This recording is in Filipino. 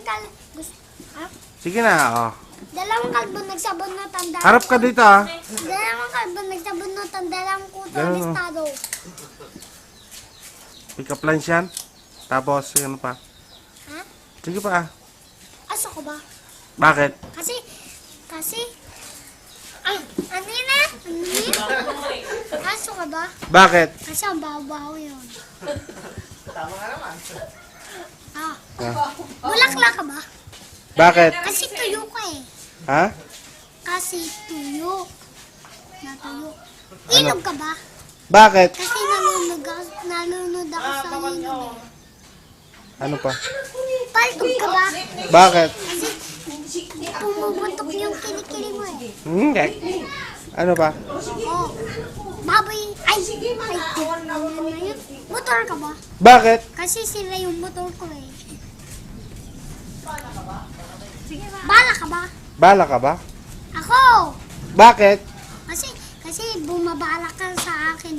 Ha? Sige na, oh. Dalawang kalbo nagsabunutan. Harap ka dito, ah. Dalawang kalbo nagsabunutan. Dalawang kuto Ganun, oh. listado. Pick up lines yan. Tapos, ano pa? Ha? Sige pa, ah. Aso ko ba? Bakit? Kasi, ano yun ah? Ano yun? Aso ka ba? Bakit? Kasi ang baho-baho yun. Tama nga naman. Ah, Ah. bulaklak ka ba? Bakit? Kasi tuyo ka eh. Ha? Kasi tuyo. Natuyo. Ilog ka ba? Bakit? Kasi nalunod ako sa ilog eh. Ano pa? Paltog ka ba? Bakit? Kasi pumuputok yung kilikili mo eh. Hindi. Ano pa? Oh. Baboy. Ay, ano na yun? Motor ka ba? Bakit? Kasi sila yung motor ko eh. Bala ka ba? Bala ka ba? Ako! Bakit? Kasi bumabala ka sa akin.